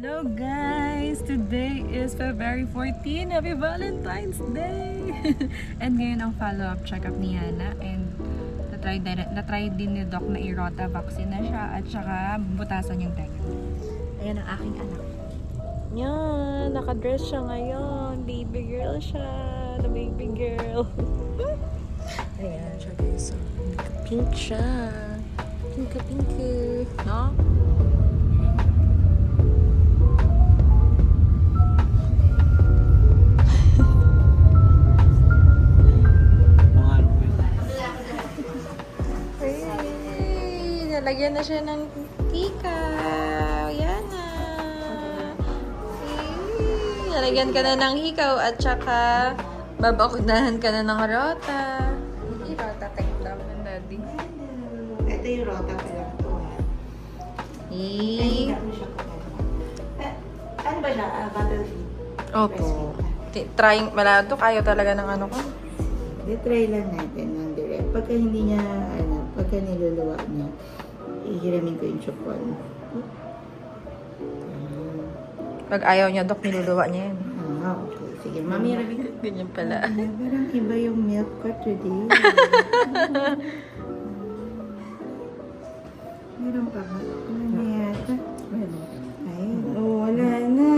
Hello guys! Today is February 14. Happy Valentine's Day! And ngayon ang follow-up check-up ni Hana. And na-try din ni Doc na i-rota vaccine na siya at saka butasan yung tenga. Ayan ang aking anak. Yan! Nakadress siya ngayon. Baby girl siya. The baby girl. Ayan siya guys. Pink siya. Pink. No? Nalagyan na siya ng hikaw. Yan na. Nalagyan ka na ng hikaw at saka babakunahan ka na ng rota. Rota type daw ng daddy. Ito yung rota pa lang ito. Ano ba siya? Battlefield? Opo. Trying, malado kayo talaga ng ano ko. Try lang natin ng direct. Pagka hindi niya, pagka niluluwa niya, ihiramin ko yung chupon. Pag ayaw niya, Dok, niluluwa niya yan. Okay. Sige, mami, hiramin ko. Ganyan pala. Parang iba yung milk ko today. Meron pa ba? Ano na yata? Ay, wala na.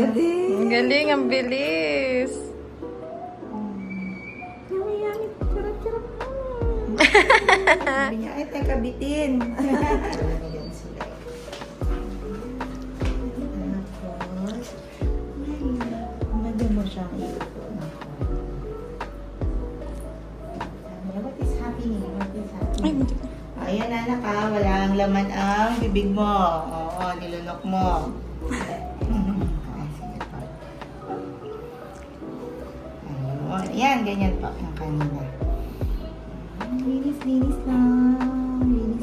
Galing. Ang galing, ang bilis. Yummy. Charap. Sabi niya, ay, teka, bitin. Yan sila. Tapos, mo siyang ito. What is happening? Ay, muntik na. Ayan, anak ha. Walang laman ang bibig mo. Oo, nilunok mo. Sige pa. Ayun. Ayan, ganyan pa yung kanina. Linis lang.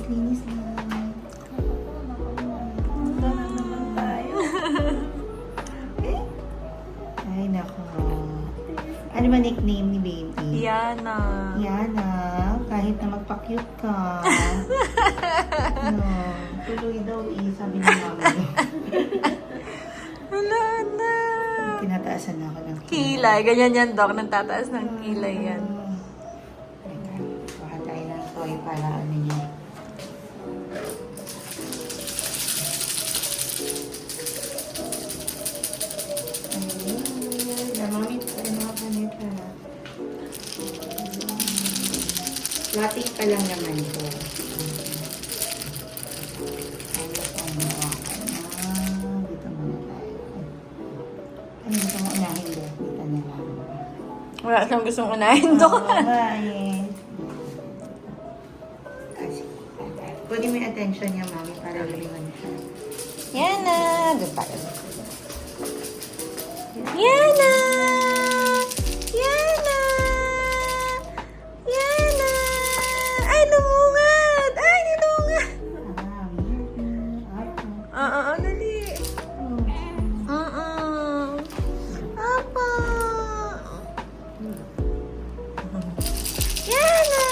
Linis lang. Tama naman tayo. Ay, naku. Ano ba nickname ni baby? Yana. Yana, kahit na magpa-cute ka. No, tuloy daw sabi ni mama. Wala na. Tinataasan na ako ng Kilay. Ganyan yan, Dok. Nagtataas ng kilay yan. Baka tayo ng toy para ano niya. Namamit pa rin mga panita. Latik pa lang naman ito. Dito muna tayo. Ano gusto mo unahin din? Dito na lang. Wala siyang gustong unahin, Dok. Pwede may attention niya, mami, para lumiwan siya. Yana. Goodbye. Yana! Yana! Yana! Ay, lumungad! Ay, lumungad! Dali. Apa? Yana!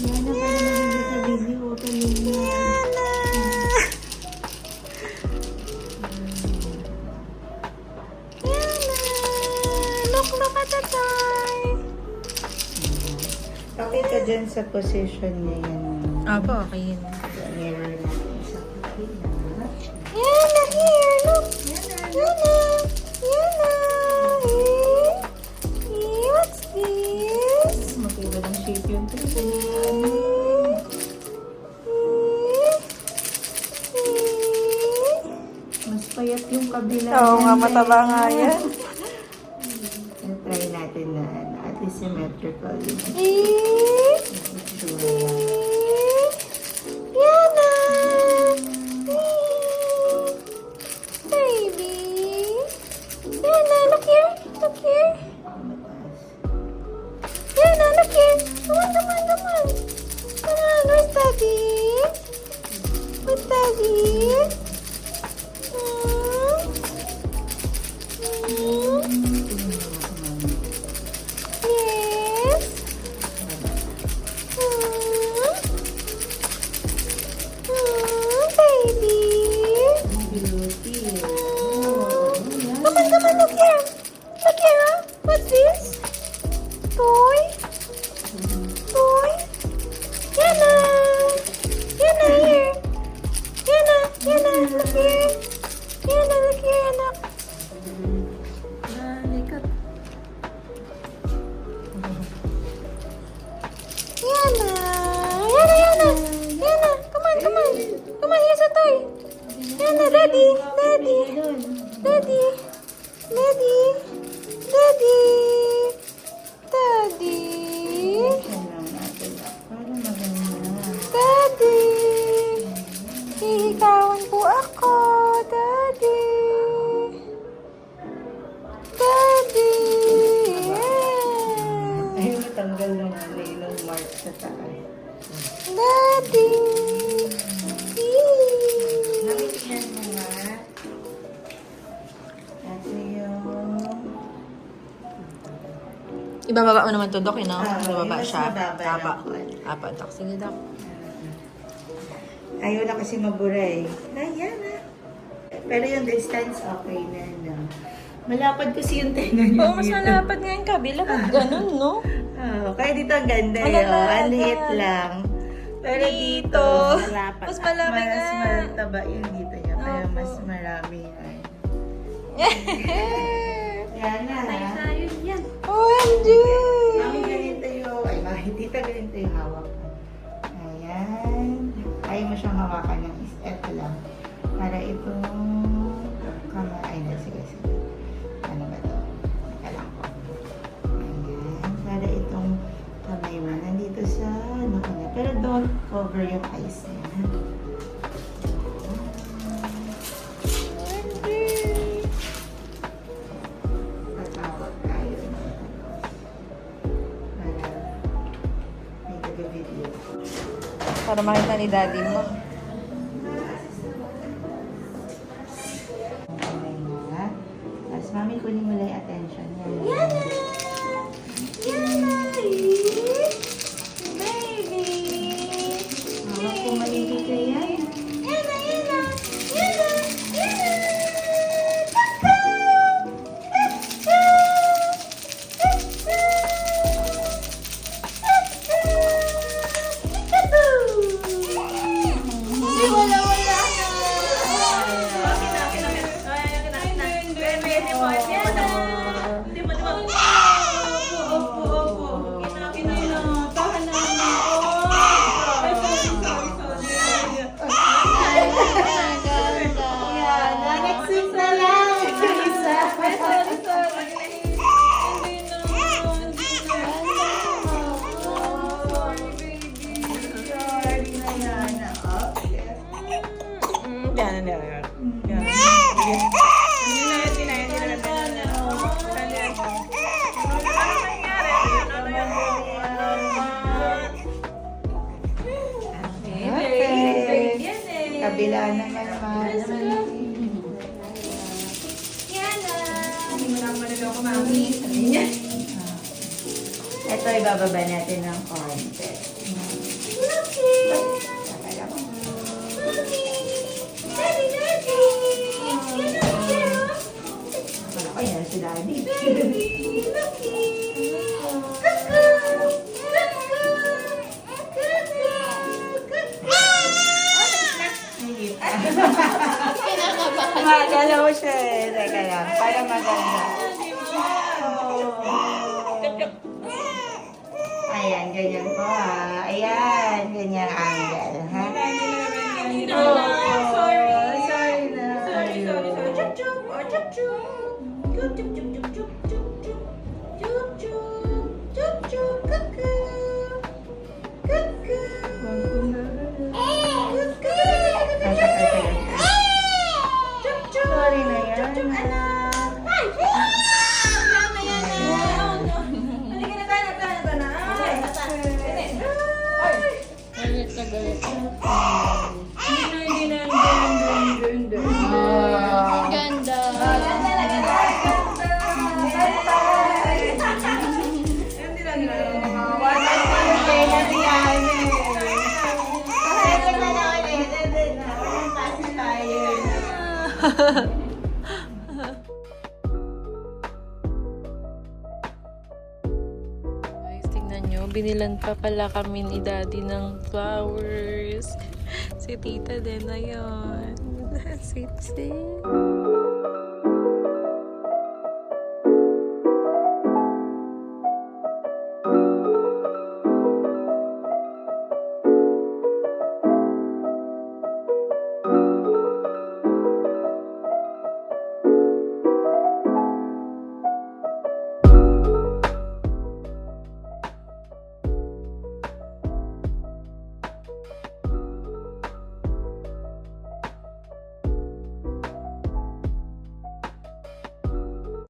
Yan na pala naging sa video. Tuloy na. Yana! Look at the toy! Okay ka dyan sa position niya yan. Apo, okay yun. Mirror natin sa kapila. Yana, here, look! Yana! What's this? Magkaiba ng shape yun. Mas payat yung kabila. Oo nga, mataba nga yan. Try natin na at least symmetrical yun. Yana! Baby! Yana, look here! Look here! Yana, look here! Come on! Come on, where's Daddy? Where's Daddy? Yes? baby. naman, here's a toy. Yan na, Daddy. Daddy. Daddy. Daddy. Daddy. Daddy. Para maganda. Daddy. Hihikawan po ako. Daddy. Daddy. Yeah. Ay, matanggal ng ilang mark sa taas. Daddy. Nabigyan mo nga. Ito yung... Ibababa mo naman to, Dok, no? Ibababa siya. Apa, Dok. Sige, Dok. Ayaw na kasi mabura eh. Ayan na. Pero yung distance, okay na. No? Malapad kasi yung tenga niyo. Oo, mas malapad nga yung kabila. Ba't ganun, no? Kaya dito ang ganda Ang eh. lalapad. Ang liit lang. Pero dito, Dito, malapad. mas malaki nga. Mas mataba yung dito niya. Kaya Opo. mas marami yan. Yan na. OMG! Mami, ganito yung... Ay, mami, tita, ganito yung hawak. Ayan. Ayaw mo siyang hawakan ng eto lang. Para itong... Ay, na, sige. Ano ba ito? Teka lang. Ayan. Para itong kamay mo. Nandito sa... Ano ka na. Pero don't cover yung eyes niya. Tatawag tayo. Para may taga-video. Para makita ni Daddy mo. Okay nga. Tapos, mami, kunin mo lang yung attention niya. Baby! Mama, kung maigi ka yan. Next week na lang. Kabila naman pa. Ito, ibababa natin ng konti. Wala ko yan si Daddy. Magalaw siya eh. Teka lang, para maganda. Ayan, ganyan po ha. Ayan, ganyang angle ha. Sorry na. Sorry na yan. Guys, tingnan nyo. Binilan pa pala kami ni Daddy ng flowers. Si Tita din na yun. Sweet.